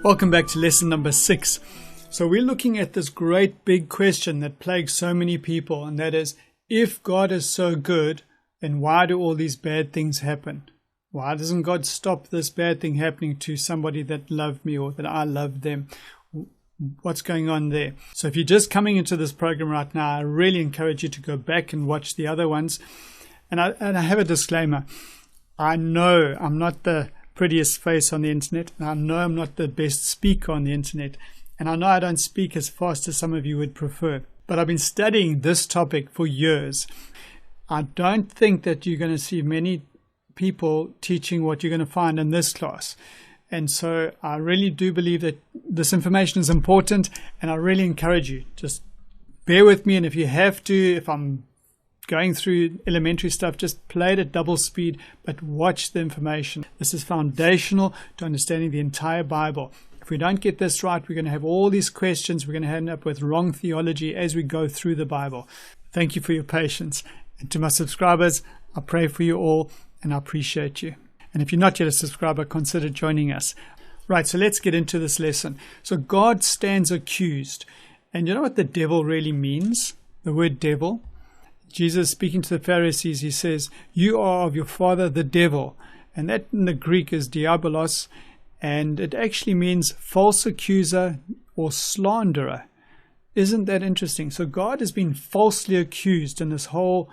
Welcome back to lesson number 6. So we're looking at this great big question that plagues so many people, and that is, if God is so good, then why do all these bad things happen? Why doesn't God stop this bad thing happening to somebody that loved me or that I loved them? What's going on there? So if you're just coming into this program right now, I really encourage you to go back and watch the other ones. And I have a disclaimer. I know I'm not the prettiest face on the internet, and I know I'm not the best speaker on the internet, and I know I don't speak as fast as some of you would prefer, but I've been studying this topic for years. I don't think that you're going to see many people teaching what you're going to find in this class, and so I really do believe that this information is important, and I really encourage you, just bear with me, and if you have to, if I'm going through elementary stuff, just play it at double speed, but watch the information. This is foundational to understanding the entire Bible. If we don't get this right, we're going to have all these questions. We're going to end up with wrong theology as we go through the Bible. Thank you for your patience. And to my subscribers, I pray for you all, and I appreciate you. And if you're not yet a subscriber, consider joining us. Right, so let's get into this lesson. So God stands accused. And you know what the devil really means? The word devil. Jesus speaking to the Pharisees, he says, you are of your father the devil. And that in the Greek is diabolos, and it actually means false accuser or slanderer. Isn't that interesting? So God has been falsely accused in this whole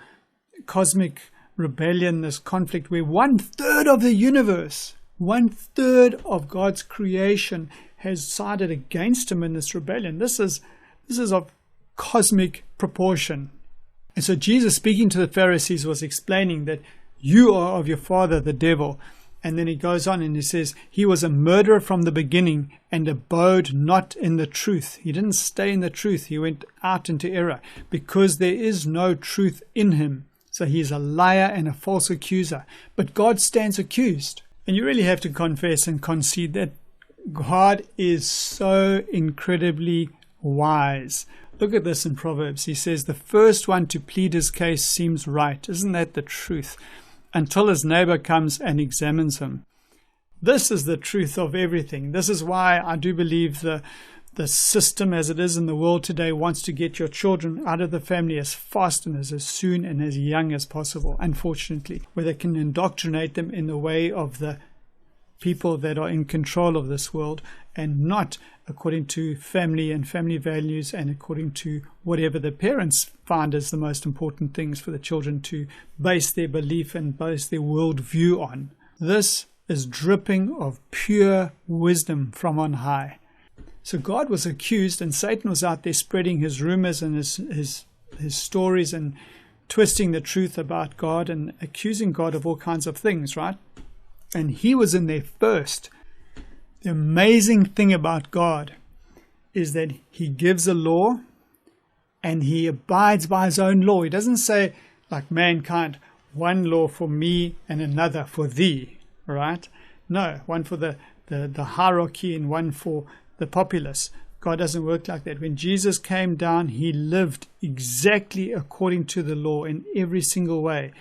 cosmic rebellion, this conflict where 1/3 of the universe, 1/3 of God's creation has sided against him in this rebellion. This is of cosmic proportion. And so Jesus, speaking to the Pharisees, was explaining that you are of your father, the devil. And then he goes on and he says, he was a murderer from the beginning and abode not in the truth. He didn't stay in the truth. He went out into error because there is no truth in him. So he's a liar and a false accuser. But God stands accused. And you really have to confess and concede that God is so incredibly wise. Look at this in Proverbs. He says, the first one to plead his case seems right. Isn't that the truth? Until his neighbor comes and examines him. This is the truth of everything. This is why I do believe the system as it is in the world today wants to get your children out of the family as fast and as soon and as young as possible, unfortunately, where they can indoctrinate them in the way of the people that are in control of this world and not according to family and family values and according to whatever the parents find as the most important things for the children to base their belief and base their worldview on. This is dripping of pure wisdom from on high. So God was accused, and Satan was out there spreading his rumors and his stories and twisting the truth about God and accusing God of all kinds of things, right? And he was in there first. The amazing thing about God is that he gives a law and he abides by his own law. He doesn't say, like mankind, one law for me and another for thee, right? No, one for the hierarchy and one for the populace. God doesn't work like that. When Jesus came down, he lived exactly according to the law in every single way.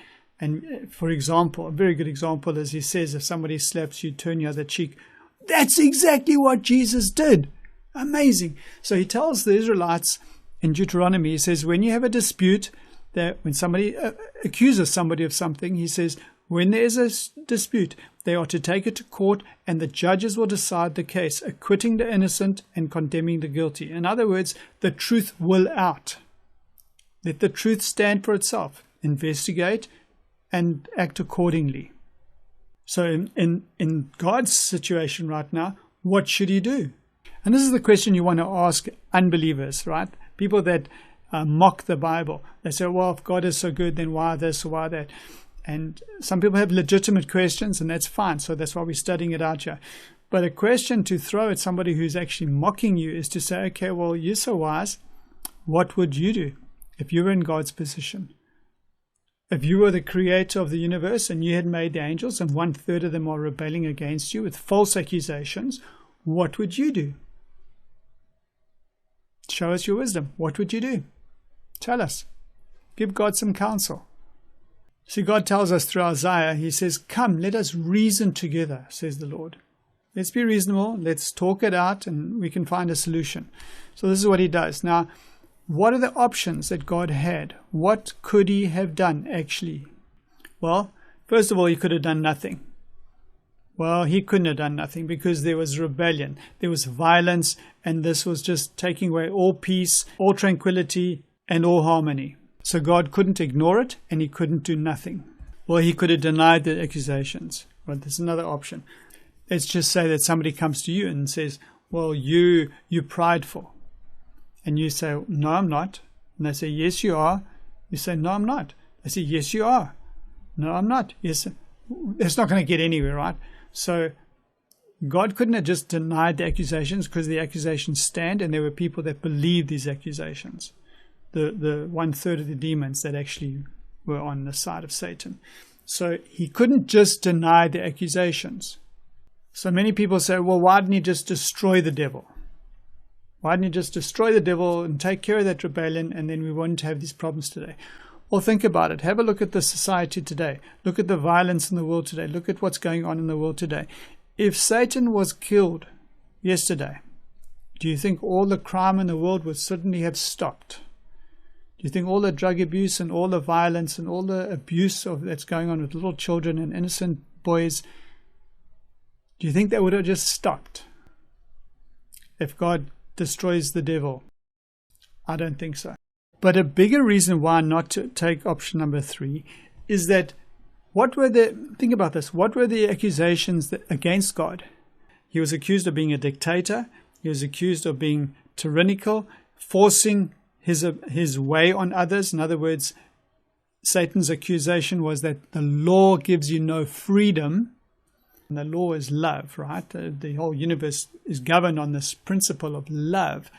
And for example, a very good example is he says, if somebody slaps you, turn your other cheek. That's exactly what Jesus did. Amazing. So he tells the Israelites in Deuteronomy, he says, when you have a dispute, that when somebody accuses somebody of something, he says, when there is a dispute, they are to take it to court and the judges will decide the case, acquitting the innocent and condemning the guilty. In other words, the truth will out. Let the truth stand for itself. Investigate and act accordingly. So in God's situation right now, what should he do? And this is the question you want to ask unbelievers, right? People that mock the Bible. They say, well, if God is so good, then why this or why that? And some people have legitimate questions, and that's fine. So that's why we're studying it out here. But a question to throw at somebody who's actually mocking you is to say, okay, well, you're so wise. What would you do if you were in God's position? If you were the creator of the universe and you had made the angels and 1/3 of them are rebelling against you with false accusations, what would you do? Show us your wisdom. What would you do? Tell us. Give God some counsel. See, God tells us through Isaiah, he says, come, let us reason together, says the Lord. Let's be reasonable. Let's talk it out and we can find a solution. So this is what he does. Now, what are the options that God had? What could he have done actually? Well, first of all, he could have done nothing. Well, he couldn't have done nothing because there was rebellion, there was violence, and this was just taking away all peace, all tranquility, and all harmony. So God couldn't ignore it, and he couldn't do nothing. Well, he could have denied the accusations. But there's another option. Let's just say that somebody comes to you and says, well, you're prideful. And you say, no, I'm not. And they say, yes, you are. You say, no, I'm not. They say, yes, you are. No, I'm not. Yes. It's not going to get anywhere, right? So God couldn't have just denied the accusations because the accusations stand, and there were people that believed these accusations. The 1/3 of the demons that actually were on the side of Satan. So he couldn't just deny the accusations. So many people say, well, why didn't he just destroy the devil? Why didn't he just destroy the devil and take care of that rebellion, and then we wouldn't have these problems today? Well, think about it. Have a look at the society today. Look at the violence in the world today. Look at what's going on in the world today. If Satan was killed yesterday, do you think all the crime in the world would suddenly have stopped? Do you think all the drug abuse and all the violence and all the abuse that's going on with little children and innocent boys, do you think that would have just stopped if God destroys the devil? I don't think so. But a bigger reason why not to take option number 3 is that think about this, what were the accusations against God? He was accused of being a dictator. He was accused of being tyrannical, forcing his way on others. In other words, Satan's accusation was that the law gives you no freedom. And the law is love, right? The whole universe is governed on this principle of love.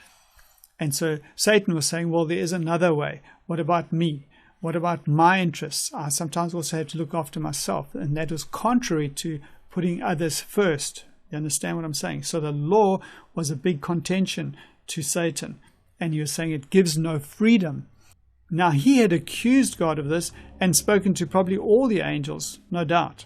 And so Satan was saying, well, there is another way. What about me? What about my interests? I sometimes also have to look after myself. And that was contrary to putting others first. You understand what I'm saying? So the law was a big contention to Satan. And he was saying it gives no freedom. Now, he had accused God of this and spoken to probably all the angels, no doubt.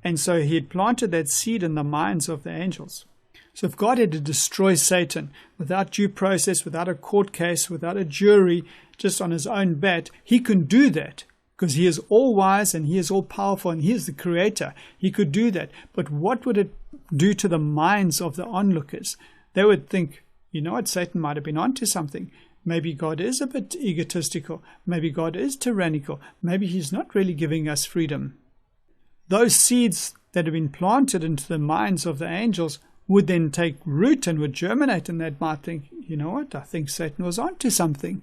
And so he had planted that seed in the minds of the angels. So if God had to destroy Satan without due process, without a court case, without a jury, just on his own bat, he can do that because he is all wise and he is all powerful and he is the creator. He could do that. But what would it do to the minds of the onlookers? They would think, you know what, Satan might have been onto something. Maybe God is a bit egotistical. Maybe God is tyrannical. Maybe he's not really giving us freedom. Those seeds that have been planted into the minds of the angels would then take root and would germinate, and they might think, you know what, I think Satan was onto something.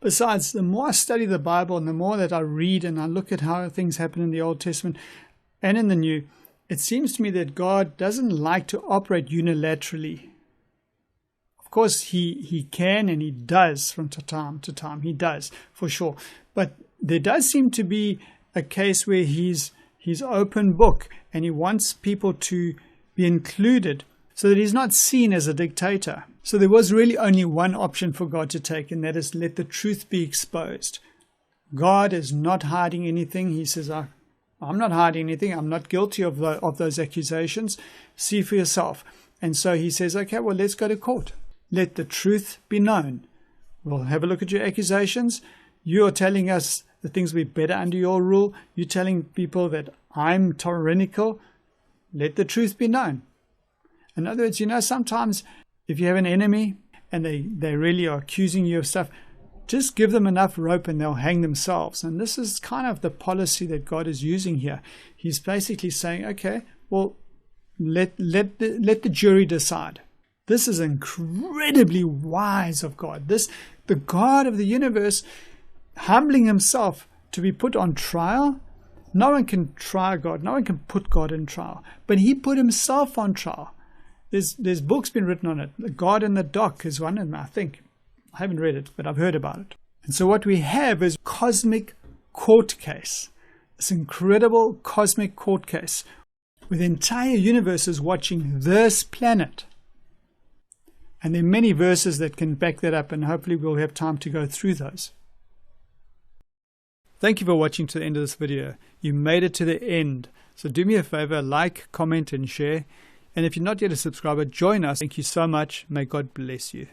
Besides, the more I study the Bible and the more that I read and I look at how things happen in the Old Testament and in the New, it seems to me that God doesn't like to operate unilaterally. Of course, he can and he does from time to time. He does, for sure. But there does seem to be a case where he's open book and he wants people to be included so that he's not seen as a dictator. So there was really only one option for God to take, and that is let the truth be exposed. God is not hiding anything. He says, I'm not hiding anything. I'm not guilty of those accusations. See for yourself. And so he says, okay, well, let's go to court. Let the truth be known. We'll have a look at your accusations. You're telling us that things will be better under your rule. You're telling people that I'm tyrannical. Let the truth be known. In other words, sometimes if you have an enemy and they really are accusing you of stuff, just give them enough rope and they'll hang themselves. And this is kind of the policy that God is using here. He's basically saying, okay, well, let the jury decide. This is incredibly wise of God. The God of the universe, humbling himself to be put on trial. No one can try God. No one can put God in trial. But he put himself on trial. There's books been written on it. The God in the Dock is one of them, I think. I haven't read it, but I've heard about it. And so what we have is cosmic court case. This incredible cosmic court case where the entire universe is watching this planet. And there are many verses that can back that up, and hopefully we'll have time to go through those. Thank you for watching to the end of this video. You made it to the end. So do me a favor, like, comment, and share. And if you're not yet a subscriber, join us. Thank you so much. May God bless you.